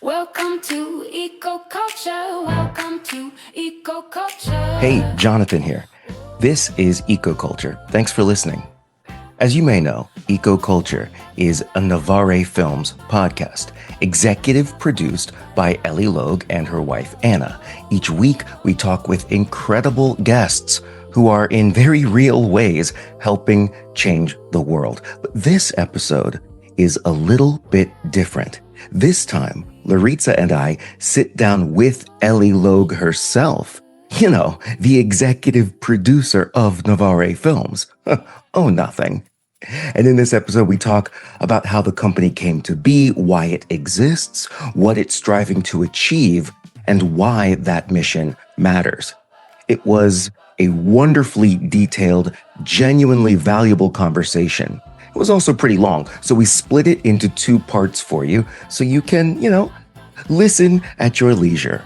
Welcome to Eco Culture. Welcome to Eco Culture. Hey, Jonathan here. This is Eco Culture. Thanks for listening. As you may know, Eco Culture is a Novare Films podcast, executive produced by Eli Logue and her wife Anna. Each week, we talk with incredible guests who are in very real ways helping change the world. But this episode is a little bit different. This time, Laritza and I sit down with Eli Logue herself. You know, the executive producer of Novare Films. Oh, nothing. And in this episode, we talk about how the company came to be, why it exists, what it's striving to achieve, and why that mission matters. It was a wonderfully detailed, genuinely valuable conversation. It was also pretty long, so we split it into two parts for you so you can, listen at your leisure.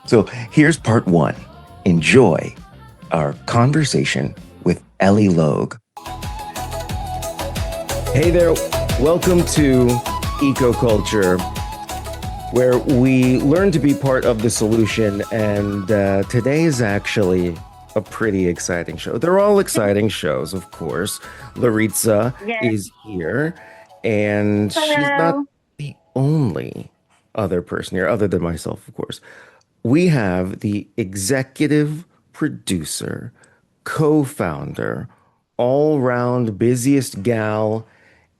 So here's part one. Enjoy our conversation with Eli Logue. Hey there, welcome to Eco Culture, where we learn to be part of the solution. And today is actually a pretty exciting show. They're all exciting shows, of course. Laritza is here, and she's not the only other person here, other than myself, of course. We have the executive producer, co-founder, all-round busiest gal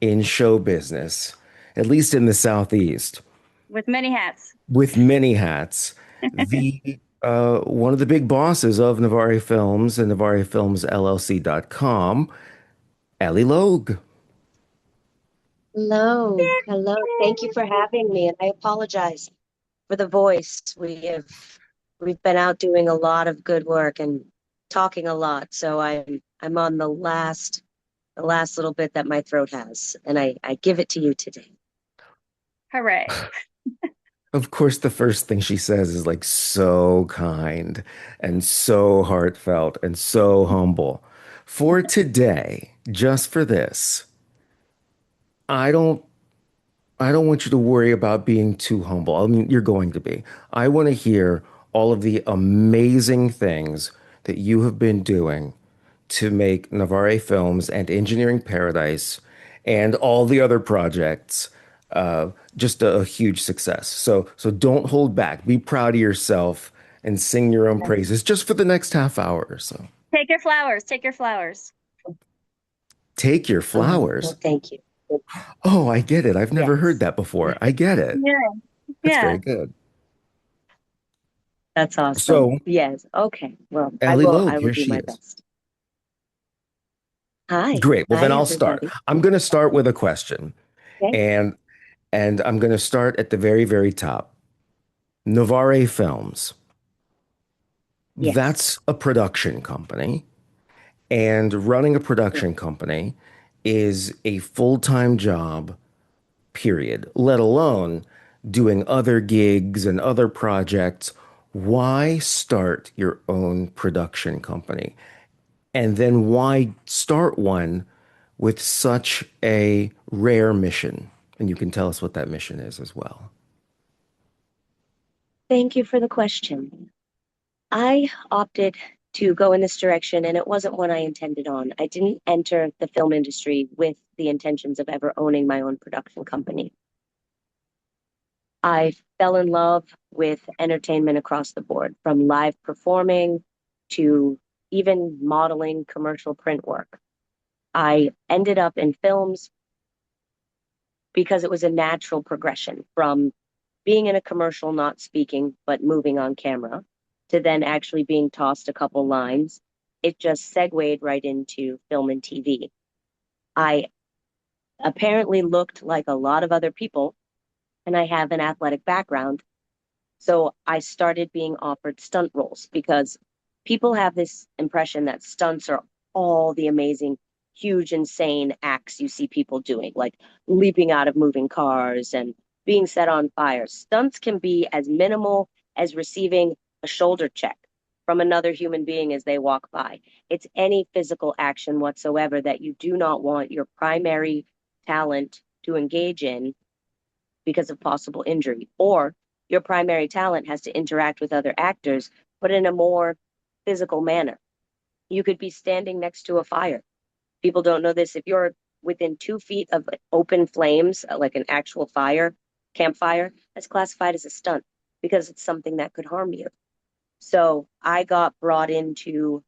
in show business, at least in the Southeast. With many hats. With many hats. The one of the big bosses of Novare Films and NovareFilmsLLC.com, Eli Logue. Hello. Hello. Thank you for having me. And I apologize for the voice. We've been out doing a lot of good work and talking a lot. So I'm on the last little bit that my throat has, and I give it to you today. Hooray. Of course, the first thing she says is like so kind and so heartfelt and so humble. For today, just for this, I don't want you to worry about being too humble. I mean, you're going to be. I want to hear all of the amazing things that you have been doing to make Novare Films and Engineering Paradise and all the other projects just a huge success. So don't hold back. Be proud of yourself and sing your own praises just for the next half hour or so. Take your flowers. Take your flowers. Take your flowers. Well, thank you. Oh, I get it. I've never heard that before. I get it. Yeah. That's very good. That's awesome. So, yes. Okay. Well, Eli Logue, I will here do she my is. best. Hi. Great. Well, Hi, then I'll everybody. start. I'm going to start with a question. Okay. And I'm going to start at the very, very top. Novare Films. Yes. That's a production company. And running a production company is a full-time job, period, let alone doing other gigs and other projects. Why start your own production company? And then why start one with such a rare mission? And you can tell us what that mission is as well. Thank you for the question. I opted to go in this direction, and it wasn't one I intended on. I didn't enter the film industry with the intentions of ever owning my own production company. I fell in love with entertainment across the board, from live performing to even modeling commercial print work. I ended up in films because it was a natural progression from being in a commercial, not speaking, but moving on camera, to then actually being tossed a couple lines. It just segued right into film and TV. I apparently looked like a lot of other people, and I have an athletic background. So I started being offered stunt roles because people have this impression that stunts are all the amazing, huge, insane acts you see people doing, like leaping out of moving cars and being set on fire. Stunts can be as minimal as receiving a shoulder check from another human being as they walk by. It's any physical action whatsoever that you do not want your primary talent to engage in because of possible injury, or your primary talent has to interact with other actors, but in a more physical manner. You could be standing next to a fire. People don't know this. If you're within 2 feet of open flames, like an actual fire, campfire, that's classified as a stunt because it's something that could harm you. So I got brought into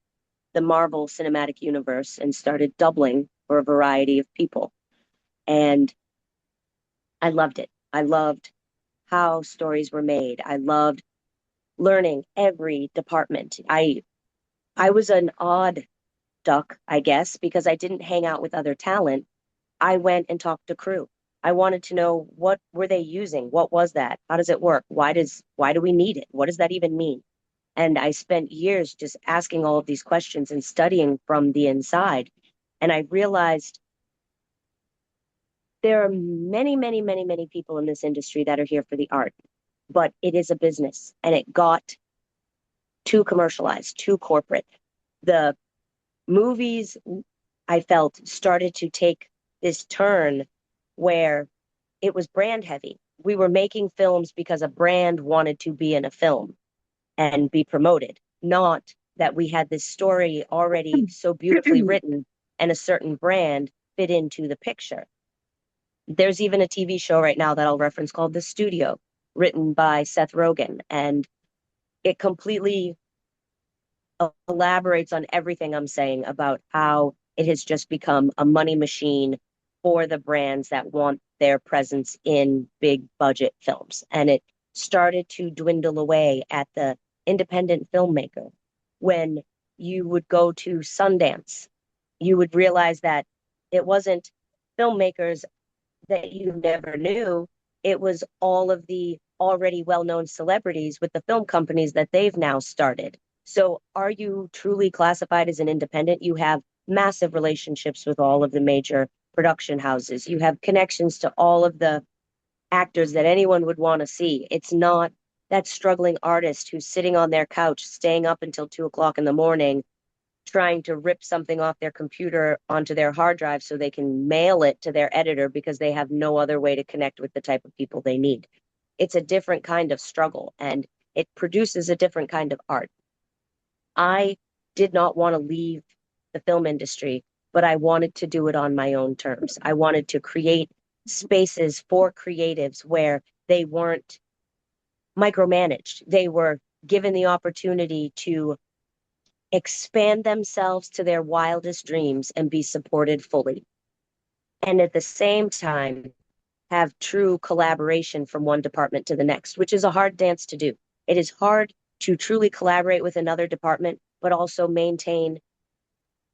the Marvel Cinematic Universe and started doubling for a variety of people. And I loved it. I loved how stories were made. I loved learning every department. I was an odd duck, I guess, because I didn't hang out with other talent. I went and talked to crew. I wanted to know, what were they using? What was that? How does it work? Why do we need it? What does that even mean? And I spent years just asking all of these questions and studying from the inside. And I realized there are many, many, many, many people in this industry that are here for the art, but it is a business, and it got too commercialized, too corporate. The movies, I felt, started to take this turn where it was brand heavy. We were making films because a brand wanted to be in a film and be promoted, not that we had this story already so beautifully written and a certain brand fit into the picture. There's even a TV show right now that I'll reference called The Studio, written by Seth Rogen, and it completely elaborates on everything I'm saying about how it has just become a money machine for the brands that want their presence in big budget films. And it started to dwindle away at the independent filmmaker. When you would go to Sundance, you would realize that it wasn't filmmakers that you never knew. It was all of the already well-known celebrities with the film companies that they've now started. So are you truly classified as an independent? You have massive relationships with all of the major production houses. You have connections to all of the actors that anyone would want to see. It's not that struggling artist who's sitting on their couch, staying up until 2 o'clock in the morning, trying to rip something off their computer onto their hard drive so they can mail it to their editor because they have no other way to connect with the type of people they need. It's a different kind of struggle, and it produces a different kind of art. I did not want to leave the film industry, but I wanted to do it on my own terms. I wanted to create spaces for creatives where they weren't micromanaged. They were given the opportunity to expand themselves to their wildest dreams and be supported fully. And at the same time, have true collaboration from one department to the next, which is a hard dance to do. It is hard to truly collaborate with another department, but also maintain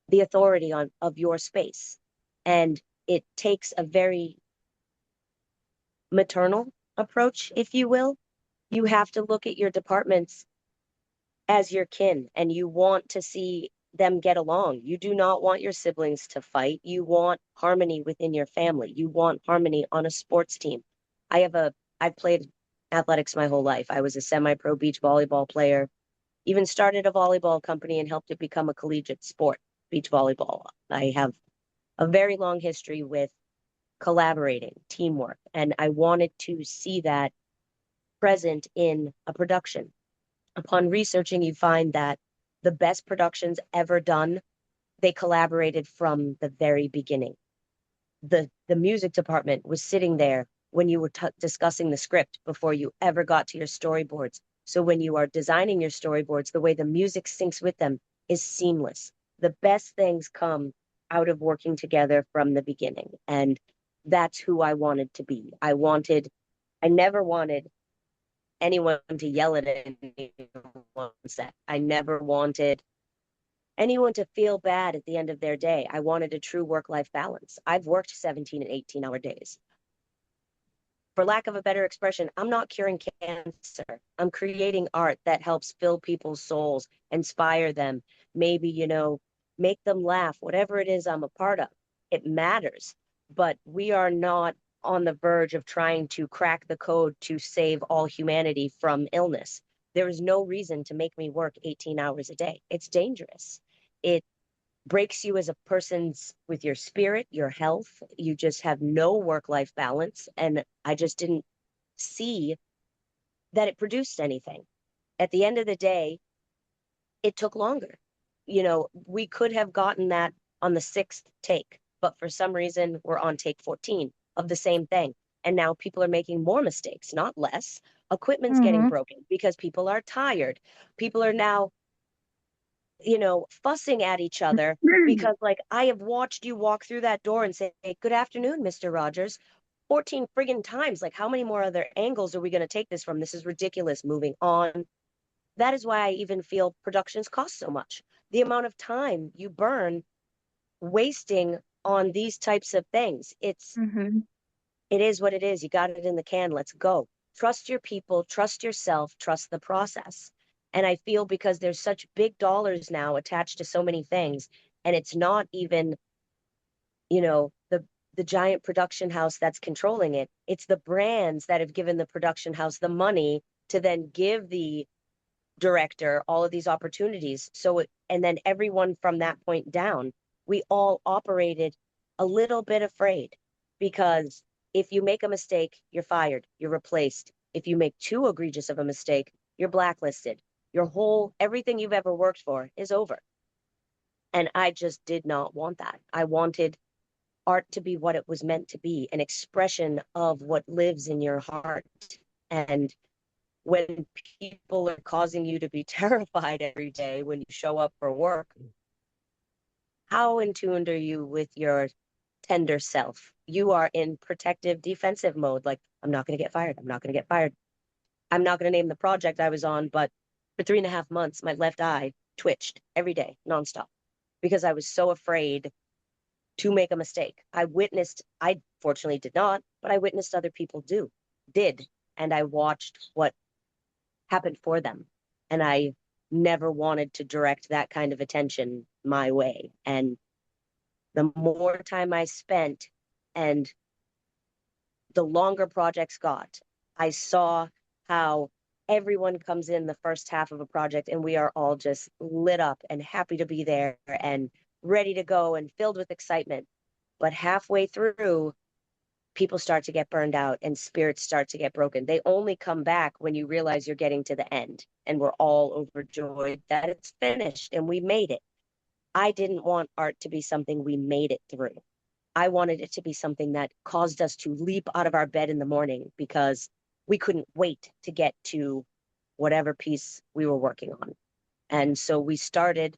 the authority of your space. And it takes a very maternal approach, if you will. You have to look at your departments as your kin, and you want to see them get along. You do not want your siblings to fight. You want harmony within your family. You want harmony on a sports team. I've played athletics my whole life. I was a semi-pro beach volleyball player, even started a volleyball company and helped it become a collegiate sport, beach volleyball. I have a very long history with collaborating, teamwork, and I wanted to see that present in a production. Upon researching, you find that the best productions ever done, they collaborated from the very beginning. The music department was sitting there when you were discussing the script before you ever got to your storyboards. So when you are designing your storyboards, the way the music syncs with them is seamless. The best things come out of working together from the beginning. And that's who I wanted to be. I never wanted anyone to yell at anyone set. I never wanted anyone to feel bad at the end of their day. I wanted a true work-life balance. I've worked 17 and 18-hour days. For lack of a better expression, I'm not curing cancer. I'm creating art that helps fill people's souls, inspire them, maybe, make them laugh, whatever it is I'm a part of. It matters. But we are not on the verge of trying to crack the code to save all humanity from illness. There is no reason to make me work 18 hours a day. It's dangerous. It breaks you as a person's with your spirit, your health. You just have no work-life balance. And I just didn't see that it produced anything. At the end of the day, it took longer. We could have gotten that on the sixth take, but for some reason, we're on take 14 of the same thing. And now people are making more mistakes, not less. Equipment's getting broken because people are tired. People are now, fussing at each other because, like, I have watched you walk through that door and say, hey, good afternoon, Mr. Rogers, 14 friggin' times. Like, how many more other angles are we going to take this from? This is ridiculous. Moving on. That is why I even feel productions cost so much. The amount of time you burn wasting on these types of things. It is what it is. You got it in the can. Let's go. Trust your people, trust yourself, trust the process. And I feel because there's such big dollars now attached to so many things, and it's not even, the giant production house that's controlling it. It's the brands that have given the production house the money to then give the director all of these opportunities. And then everyone from that point down, we all operated a little bit afraid, because if you make a mistake, you're fired, you're replaced. If you make too egregious of a mistake, you're blacklisted. Everything you've ever worked for is over. And I just did not want that. I wanted art to be what it was meant to be, an expression of what lives in your heart. And when people are causing you to be terrified every day when you show up for work, how in tune are you with your tender self? You are in protective, defensive mode. Like, I'm not going to get fired. I'm not going to get fired. I'm not going to name the project I was on, but for 3.5 months, my left eye twitched every day, nonstop, because I was so afraid to make a mistake. I fortunately did not, but I witnessed other people did. And I watched what happened for them. And I never wanted to direct that kind of attention my way. And the more time I spent and the longer projects got, I saw how everyone comes in the first half of a project and we are all just lit up and happy to be there and ready to go and filled with excitement. But halfway through, people start to get burned out and spirits start to get broken. They only come back when you realize you're getting to the end and we're all overjoyed that it's finished and we made it. I didn't want art to be something we made it through. I wanted it to be something that caused us to leap out of our bed in the morning because we couldn't wait to get to whatever piece we were working on. And so we started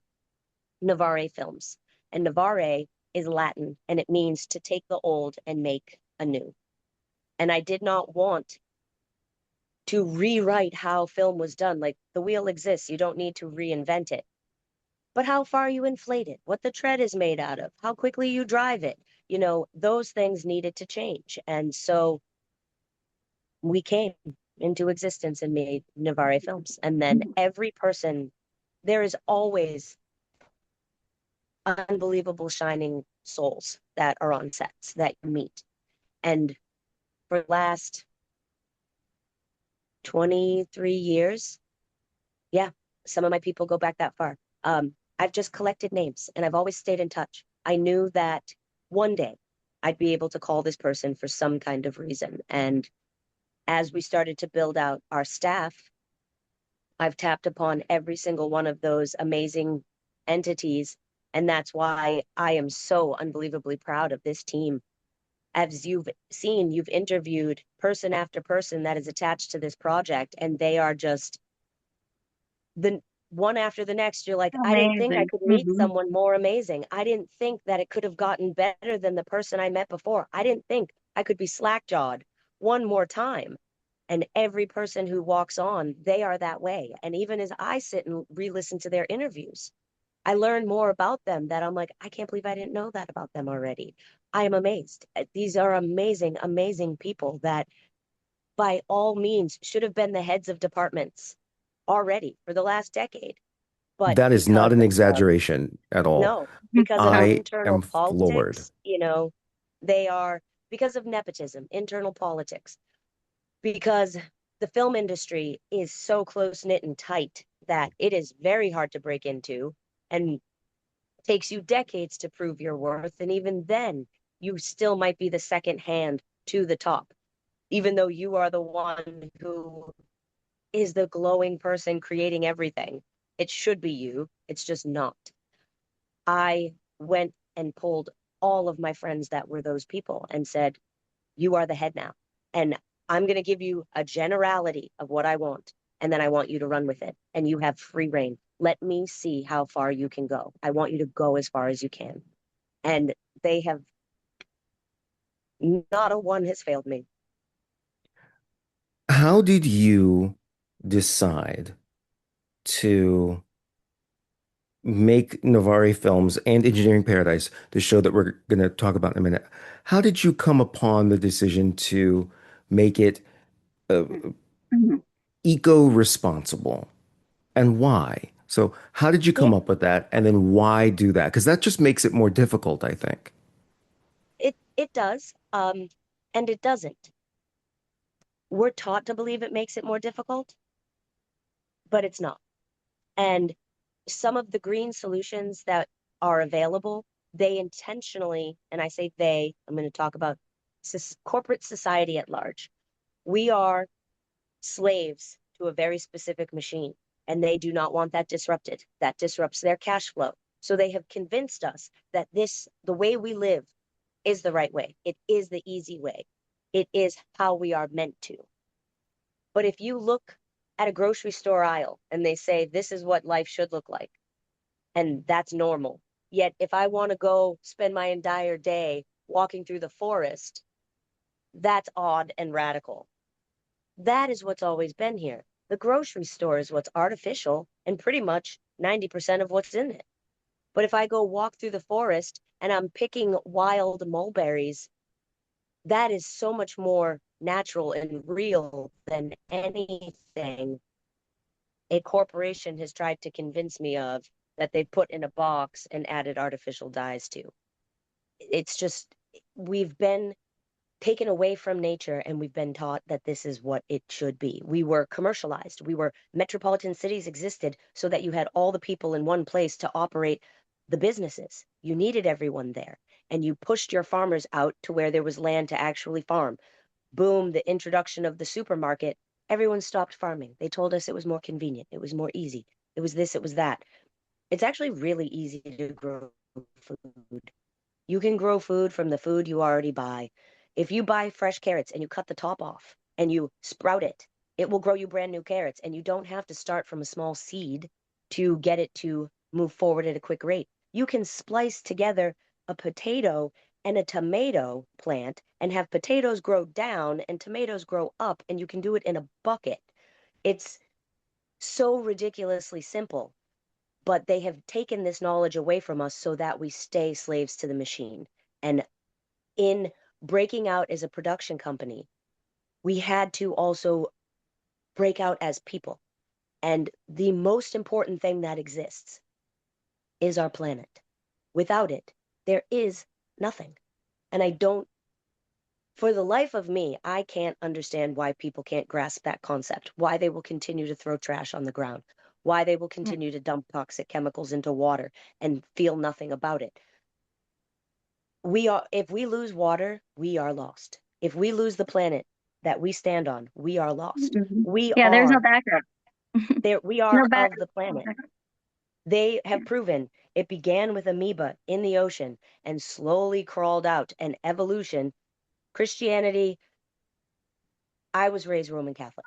Novare Films. And Novare is Latin, and it means to take the old and make anew. And I did not want to rewrite how film was done. Like, the wheel exists, you don't need to reinvent it. But how far you inflate it, what the tread is made out of, how quickly you drive it, those things needed to change. And so we came into existence and made Novare Films. And then every person, there is always unbelievable shining souls that are on sets that you meet. And for the last 23 years, yeah, some of my people go back that far. I've just collected names and I've always stayed in touch. I knew that one day I'd be able to call this person for some kind of reason. And as we started to build out our staff, I've tapped upon every single one of those amazing entities. And that's why I am so unbelievably proud of this team. As you've seen, you've interviewed person after person that is attached to this project, and they are just the one after the next. You're like, I didn't think I could meet someone more amazing. I didn't think that it could have gotten better than the person I met before. I didn't think I could be slack-jawed one more time. And every person who walks on, they are that way. And even as I sit and re-listen to their interviews, I learn more about them that I'm like, I can't believe I didn't know that about them already. I am amazed. These are amazing, amazing people that by all means should have been the heads of departments already for the last decade. But That is not an of, exaggeration at all. no, because of I internal am floored. politics, they are, because of nepotism, internal politics, because the film industry is so close-knit and tight that it is very hard to break into and takes you decades to prove your worth. And even then, you still might be the second hand to the top. even though you are the one who is the glowing person creating everything. It should be you. It's just not. I went and pulled all of my friends that were those people and said, you are the head now. And I'm going to give you a generality of what I want. And then I want you to run with it. And you have free reign. Let me see how far you can go. I want you to go as far as you can. And they have, not a one has failed me. How did you decide to make Novare Films and Engineering Paradise, the show that we're going to talk about in a minute? How did you come upon the decision to make it uh, Mhm. eco-responsible, and why? So, how did you Yeah, come up with that? And then why do that? Because that just makes it more difficult, I think. it does. And it doesn't. We're taught to believe it makes it more difficult, but it's not. And some of the green solutions that are available, they intentionally, and I say they, I'm going to talk about corporate society at large. We are slaves to a very specific machine, and they do not want that disrupted. That disrupts their cash flow. So they have convinced us that the way we live, is the right way. It is the easy way. It is how we are meant to. But if you look at a grocery store aisle and they say, this is what life should look like, and that's normal. Yet if I want to go spend my entire day walking through the forest, that's odd and radical. That is what's always been here. The grocery store is what's artificial and pretty much 90% of what's in it. But if I go walk through the forest and I'm picking wild mulberries, that is so much more natural and real than anything a corporation has tried to convince me of that they put in a box and added artificial dyes to. It's just, we've been taken away from nature and we've been taught that this is what it should be. We were commercialized. Metropolitan cities existed so that you had all the people in one place to operate the businesses. You needed everyone there. And you pushed your farmers out to where there was land to actually farm. Boom, the introduction of the supermarket, everyone stopped farming. They told us it was more convenient, it was more easy, it was this, it was that. It's actually really easy to grow food. You can grow food from the food you already buy. If you buy fresh carrots and you cut the top off and you sprout it, it will grow you brand new carrots. And you don't have to start from a small seed to get it to move forward at a quick rate. You can splice together a potato and a tomato plant and have potatoes grow down and tomatoes grow up, and you can do it in a bucket. It's so ridiculously simple, but they have taken this knowledge away from us so that we stay slaves to the machine. And in breaking out as a production company, we had to also break out as people. And the most important thing that exists is our planet. Without it, there is nothing. And for the life of me, I can't understand why people can't grasp that concept, why they will continue to throw trash on the ground, why they will continue to dump toxic chemicals into water and feel nothing about it. If we lose water, we are lost. If we lose the planet that we stand on, we are lost. Mhm. We Yeah, there's no are backup. there, we No are of backup. the planet. They have proven it began with amoeba in the ocean and slowly crawled out. And evolution, Christianity, I was raised Roman Catholic.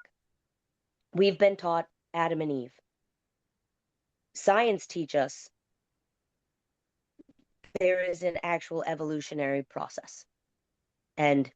We've been taught Adam and Eve. Science teach us there is an actual evolutionary process. And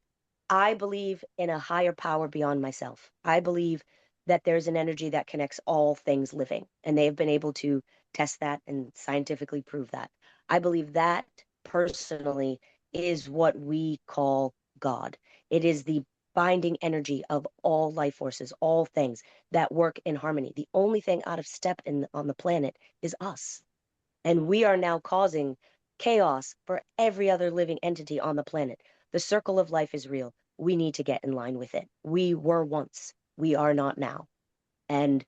I believe in a higher power beyond myself. I believe that there's an energy that connects all things living, and they have been able to test that and scientifically prove that. I believe that personally is what we call God. It is the binding energy of all life forces, all things that work in harmony. The only thing out of step on the planet is us. And we are now causing chaos for every other living entity on the planet. The circle of life is real. We need to get in line with it. We were once, we are not now. And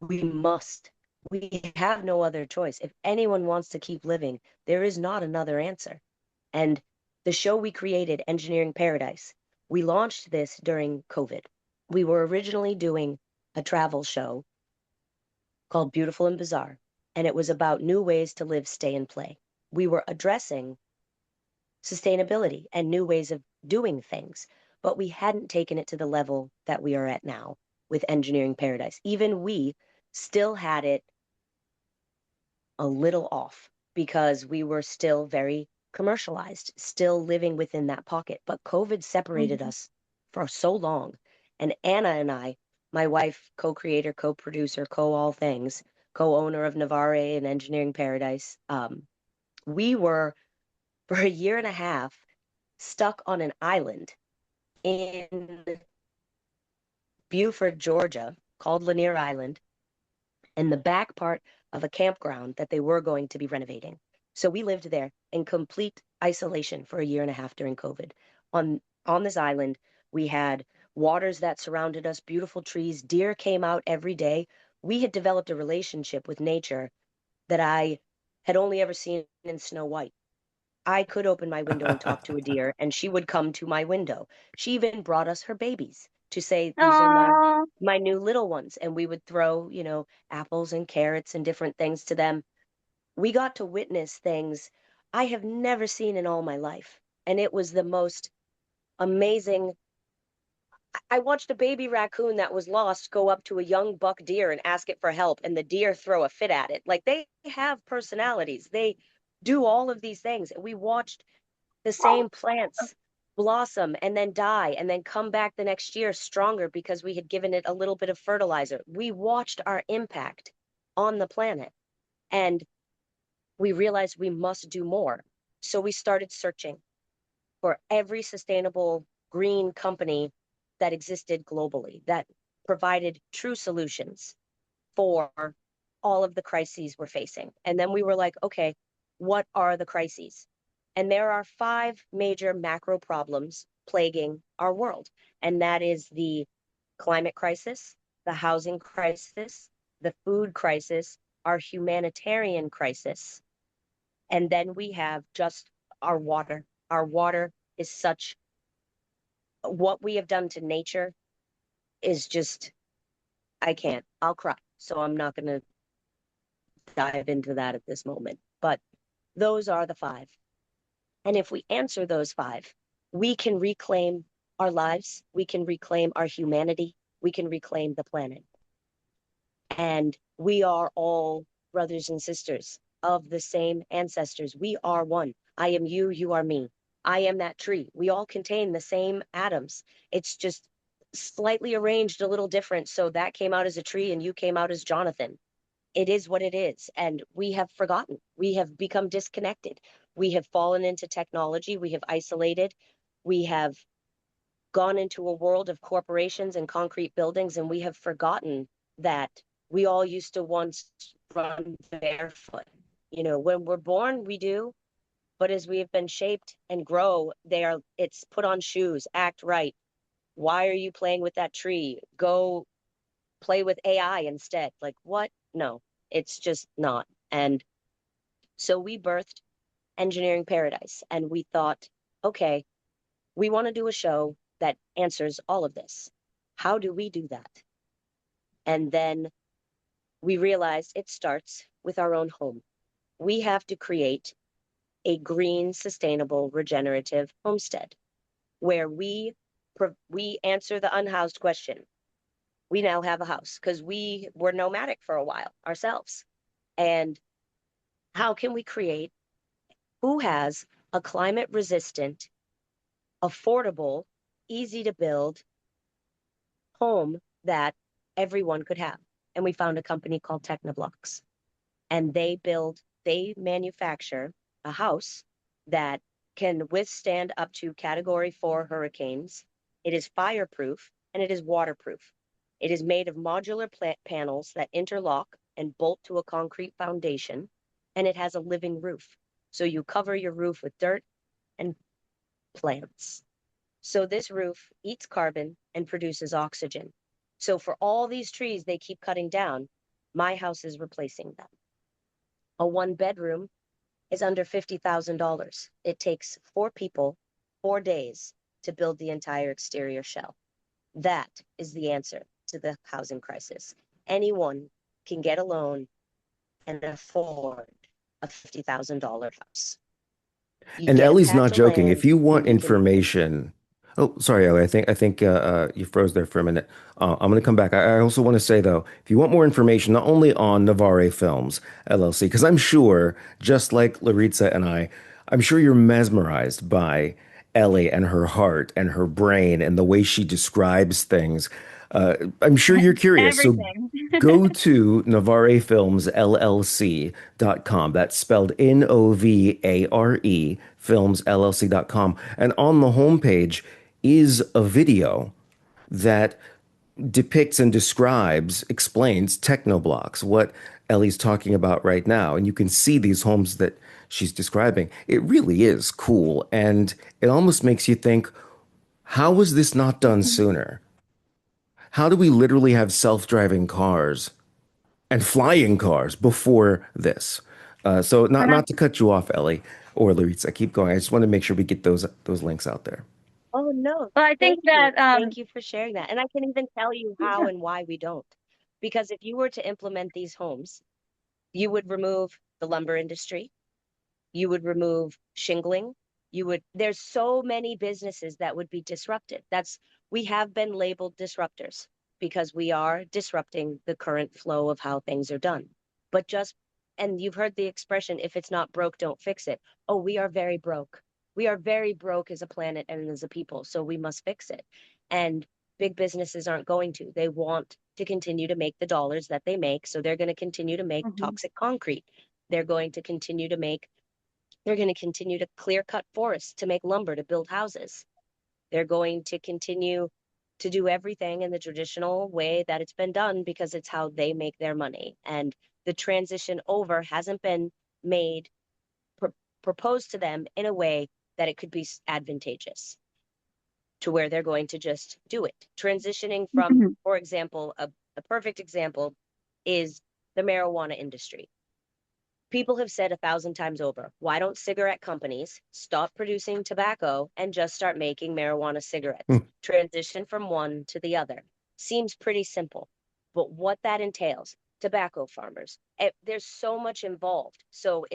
we must. We have no other choice. If anyone wants to keep living, there is not another answer. And the show we created, Engineering Paradise, We launched this during COVID. We were originally doing a travel show called Beautiful and Bizarre, and it was about new ways to live, stay, and play. We were addressing sustainability and new ways of doing things, but we hadn't taken it to the level that we are at now with Engineering Paradise. Even we still had it a little off because we were still very commercialized, still living within that pocket. But COVID separated us for so long. And Anna and I, my wife, co-creator, co-producer, co-all things, co-owner of Novare and Engineering Paradise, we were for a year and a half stuck on an island in Beaufort, Georgia, called Lanier Island, in the back part of a campground that they were going to be renovating. So we lived there in complete isolation for a year and a half during COVID. On this island, we had waters that surrounded us, beautiful trees, deer came out every day. We had developed a relationship with nature that I had only ever seen in Snow White. I could open my window and talk to a deer, and she would come to my window. She even brought us her babies to say, these are Oh, my new little ones. And we would throw, apples and carrots and different things to them. We got to witness things I have never seen in all my life. And it was the most amazing. I watched a baby raccoon that was lost go up to a young buck deer and ask it for help, and the deer throw a fit at it. Like, they have personalities. They do all of these things. We watched the same plants blossom and then die and then come back the next year stronger because we had given it a little bit of fertilizer. We watched our impact on the planet, and we realized we must do more. So we started searching for every sustainable green company that existed globally that provided true solutions for all of the crises we're facing. And then we were like, okay, what are the crises? And there are 5 major macro problems plaguing our world. And that is the climate crisis, the housing crisis, the food crisis, our humanitarian crisis. And then we have just our water. Our water is such, what we have done to nature is just, I can't, I'll cry. So I'm not going to dive into that at this moment. But those are the 5. And if we answer those 5, we can reclaim our lives, we can reclaim our humanity, we can reclaim the planet. And we are all brothers and sisters of the same ancestors. We are one. I am you, you are me. I am that tree. We all contain the same atoms. It's just slightly arranged a little different. So that came out as a tree and you came out as Jonathan. It is what it is. And we have forgotten. We have become disconnected. We have fallen into technology. We have isolated. We have gone into a world of corporations and concrete buildings, and we have forgotten that we all used to once run barefoot. When we're born, we do, but as we have been shaped and grow, it's put on shoes, act right. Why are you playing with that tree? Go play with AI instead. Like, what? No, it's just not. And so we birthed Engineering Paradise, and we thought, okay, we want to do a show that answers all of this. How do we do that? And then we realized it starts with our own home. We have to create a green, sustainable, regenerative homestead where we answer the unhoused question. We now have a house because we were nomadic for a while ourselves. And how can we create who has a climate resistant, affordable, easy to build home that everyone could have? And we found a company called Technoblocks, and they manufacture a house that can withstand up to category 4 hurricanes. It is fireproof and it is waterproof. It is made of modular panels that interlock and bolt to a concrete foundation, and it has a living roof. So you cover your roof with dirt and plants. So this roof eats carbon and produces oxygen. So for all these trees they keep cutting down, my house is replacing them. A 1-bedroom is under $50,000. It takes 4 people, 4 days to build the entire exterior shell. That is the answer to the housing crisis. Anyone can get a loan and afford a $50,000 house. You And get a Ellie's patch not of joking. If land, you want you can move. information, oh, sorry, Ellie. I think you froze there for a minute. I'm going to come back. I also want to say though, if you want more information, not only on Novare Films LLC, because I'm sure, just like Laritza and I'm sure you're mesmerized by Ellie and her heart and her brain and the way she describes things. I'm sure you're curious. So Everything. go to NovareFilmsLLC.com. That's spelled Novare filmsllc.com. And on the homepage is a video that depicts and describes, explains technoblocks, what Ellie's talking about right now. And you can see these homes that she's describing. It really is cool. And it almost makes you think, how was this not done sooner? How do we literally have self-driving cars and flying cars before this? So not And I, not to cut you off, Ellie or Luis. Keep going. I just want to make sure we get those links out there. Oh, no. well, I think Thank you. that Thank you for sharing that. And I can even tell you how and why we don't. Because if you were to implement these homes, you would remove the lumber industry, you would remove shingling, there's so many businesses that would be disrupted. We have been labeled disruptors because we are disrupting the current flow of how things are done. But and you've heard the expression, if it's not broke, don't fix it. Oh, we are very broke. We are very broke as a planet and as a people, so we must fix it. And big businesses aren't going to. They want to continue to make the dollars that they make, so they're going to continue to make Mhm. toxic concrete. They're going to continue to make they're going to continue to clear cut forests to make lumber to build houses. They're going to continue to do everything in the traditional way that it's been done because it's how they make their money. And the transition over hasn't been made, pr- proposed to them in a way that it could be advantageous to where they're going to just do it. Transitioning from, Mhm. for example, a perfect example is the marijuana industry. People have said 1,000 times over, why don't cigarette companies stop producing tobacco and just start making marijuana cigarettes? Hmm. Transition from one to the other. Seems pretty simple, but what that entails, tobacco farmers, there's so much involved. So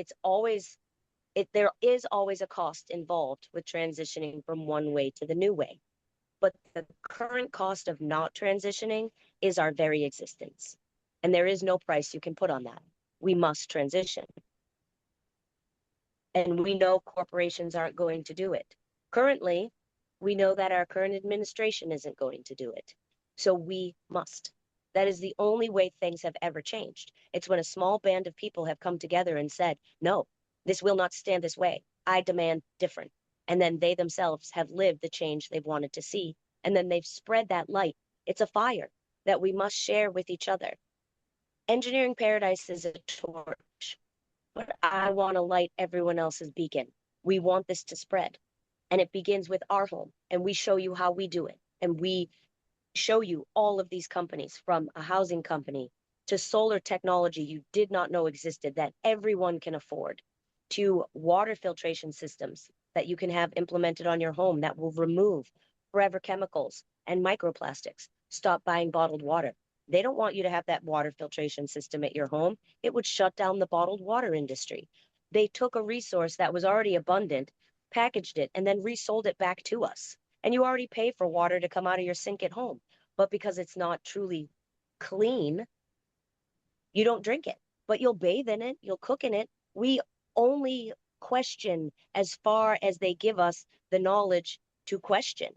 there is always a cost involved with transitioning from one way to the new way. But the current cost of not transitioning is our very existence. And there is no price you can put on that. We must transition. And we know corporations aren't going to do it. Currently, we know that our current administration isn't going to do it. So we must. That is the only way things have ever changed. It's when a small band of people have come together and said, no, this will not stand this way. I demand different. And then they themselves have lived the change they've wanted to see. And then they've spread that light. It's a fire that we must share with each other. Engineering Paradise is a torch, but I want to light everyone else's beacon. We want this to spread. And it begins with our home. And we show you how we do it. And we show you all of these companies, from a housing company to solar technology you did not know existed that everyone can afford, to water filtration systems that you can have implemented on your home that will remove forever chemicals and microplastics. Stop buying bottled water. They don't want you to have that water filtration system at your home. It would shut down the bottled water industry. They took a resource that was already abundant, packaged it, and then resold it back to us. And you already pay for water to come out of your sink at home. But because it's not truly clean, you don't drink it. But you'll bathe in it, you'll cook in it. We only question as far as they give us the knowledge to question.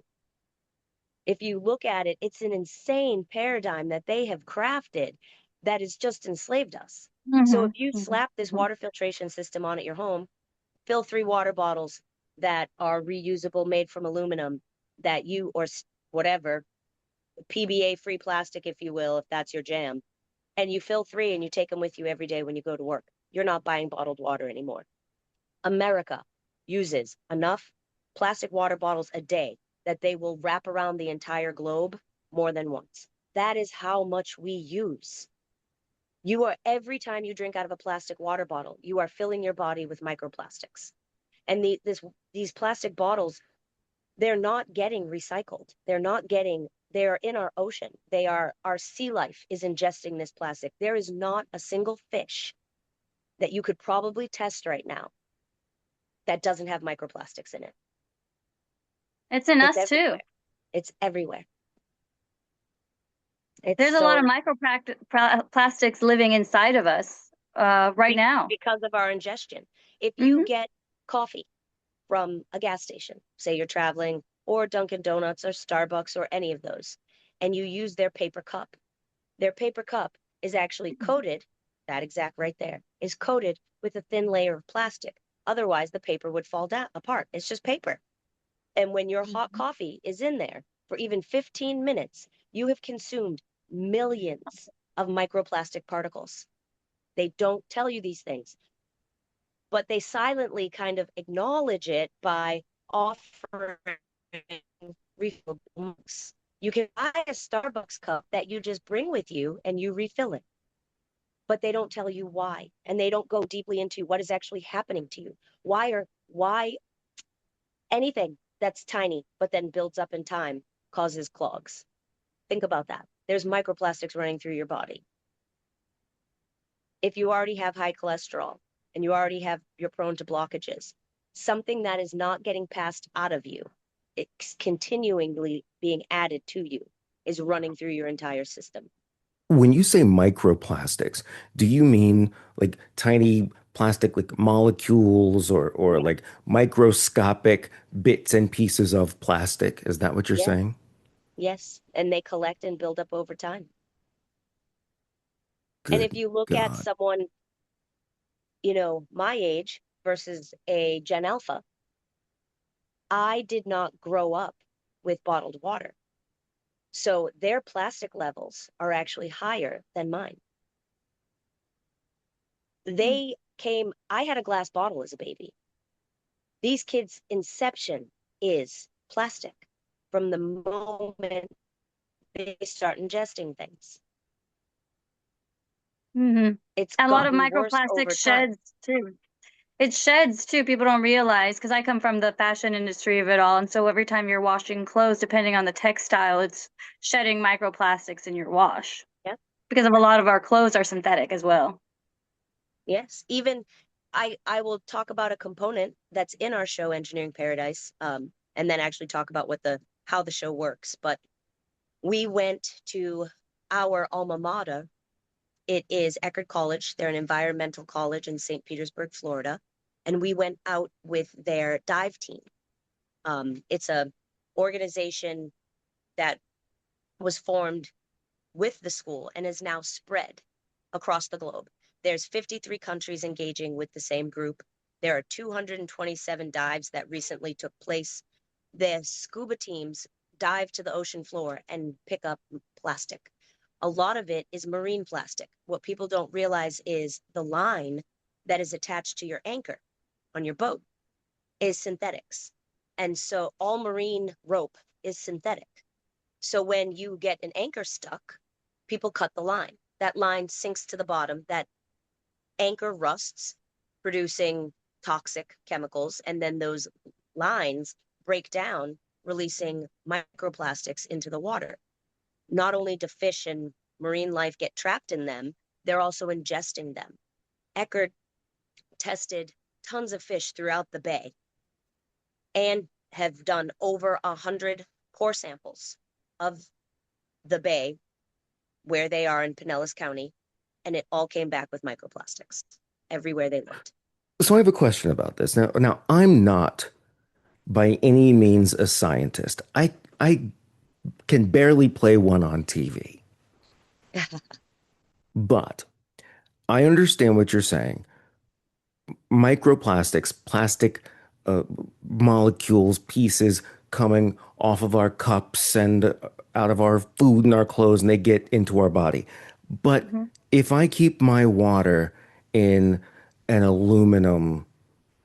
If you look at it, it's an insane paradigm that they have crafted that has just enslaved us. So if Mhm. you Mhm. slap this water filtration system on at your home, fill 3 water bottles that are reusable, made from aluminum, that you or whatever, PBA free plastic, if you will, if that's your jam, and you fill 3 and you take them with you every day when you go to work. You're not buying bottled water anymore. America uses enough plastic water bottles a day that they will wrap around the entire globe more than once. That is how much we use. Every time you drink out of a plastic water bottle, you are filling your body with microplastics. And these plastic bottles they're not getting recycled. They're in our ocean. Our sea life is ingesting this plastic. There is not a single fish that you could probably test right now that doesn't have microplastics in it. It's in It's us too. everywhere. It's everywhere. There's a lot of microplastics living inside of us right now. Because of our ingestion. If Mm-hmm. you get coffee from a gas station, say you're traveling, or Dunkin' Donuts or Starbucks or any of those, and you use their paper cup is actually coated, that exact right there, is coated with a thin layer of plastic. Otherwise, the paper would fall down apart. It's just paper. And when your hot coffee is in there for even 15 minutes, you have consumed millions of microplastic particles. They don't tell you these things, but they silently kind of acknowledge it by offering refill mugs. You can buy a Starbucks cup that you just bring with you and you refill it. But they don't tell you why. And they don't go deeply into what is actually happening to you. Why anything that's tiny but then builds up in time causes clogs. Think about that. There's microplastics running through your body. If you already have high cholesterol and you're prone to blockages, something that is not getting passed out of you, it's continually being added to you, is running through your entire system. When you say microplastics, do you mean like tiny plastic like molecules or like microscopic bits and pieces of plastic? Is that what you're saying? Yes, and they collect and build up over time. And if Good you look at God. someone, my age versus a Gen Alpha, I did not grow up with bottled water. So their plastic levels are actually higher than mine. I had a glass bottle as a baby. These kids' inception is plastic from the moment they start ingesting things. Mm-hmm. It's A lot of gotten worse over microplastics time. sheds too. It sheds too. People don't realize because I come from the fashion industry of it all. And so every time you're washing clothes, depending on the textile, it's shedding microplastics in your wash. Yeah. Because of a lot of our clothes are synthetic as well. Yes. Even I will talk about a component that's in our show, Engineering Paradise, and then actually talk about how the show works. But we went to our alma mater. It is Eckerd College. They're an environmental college in St. Petersburg, Florida. And we went out with their dive team. It's a organization that was formed with the school and is now spread across the globe. There's 53 countries engaging with the same group. There are 227 dives that recently took place. The scuba teams dive to the ocean floor and pick up plastic. A lot of it is marine plastic. What people don't realize is the line that is attached to your anchor on your boat is synthetics. And so all marine rope is synthetic. So when you get an anchor stuck, people cut the line. That line sinks to the bottom. That anchor rusts, producing toxic chemicals. And then those lines break down, releasing microplastics into the water. Not only do fish and marine life get trapped in them, they're also ingesting them. Eckerd tested tons of fish throughout the bay and have done over 100 core samples of the bay where they are in Pinellas County, and it all came back with microplastics everywhere they looked. So I have a question about this. Now I'm not by any means a scientist. I can barely play one on TV. But I understand what you're saying. Microplastics, plastic molecules, pieces coming off of our cups and out of our food and our clothes, and they get into our body. But if I keep my water in an aluminum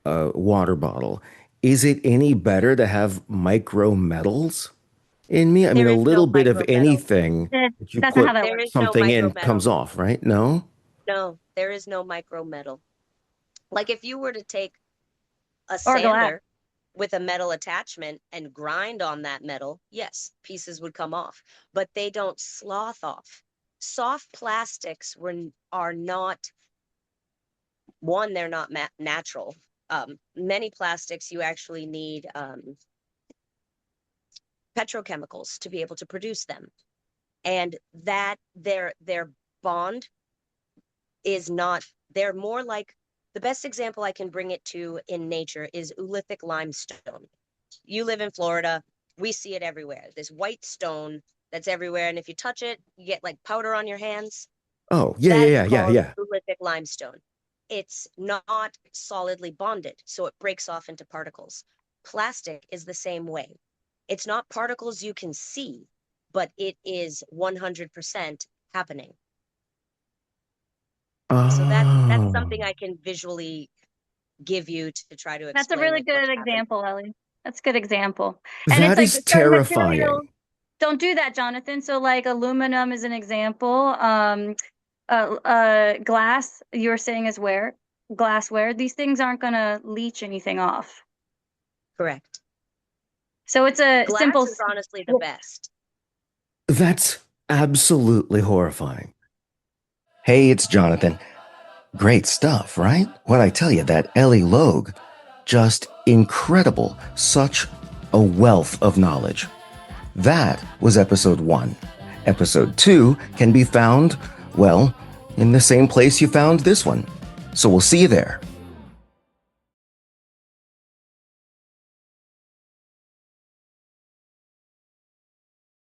water bottle, is it any better to have micro metals in me? I mean, There a is no little bit of micro metal. anything that you That's not how put that There works. is no something micro in metal. comes off, right? No? No, there is no micro metal. Like if you were to take a Or glass. sander with a metal attachment and grind on that metal, yes, pieces would come off, but they don't slough off. Soft plastics are not, one, they're not natural. Many plastics, you actually need petrochemicals to be able to produce them. And that their bond is not, they're more like, the best example I can bring it to in nature is oolithic limestone. You live in Florida, we see it everywhere. This white stone that's everywhere, and if you touch it, you get like powder on your hands. Oh, yeah, That is yeah, yeah, yeah, called yeah. oolithic limestone. It's not solidly bonded, so it breaks off into particles. Plastic is the same way. It's not particles you can see, but it is 100% happening. So that's Oh, something I can visually give you to try to That's a explain really like what's good happening. example, Ellie. That's a good example. And it's that like is certain materials terrifying. don't do that, Jonathan. So like aluminum is an example. Glass, you were saying is where glassware. These things aren't going to leach anything off. Correct. So it's a Glass simple. is honestly the best. That's absolutely horrifying. Hey, it's Jonathan. Great stuff, right? What I tell you, that Eli Logue, just incredible. Such a wealth of knowledge. That was episode 1. Episode 2 can be found, well, in the same place you found this one. So we'll see you there.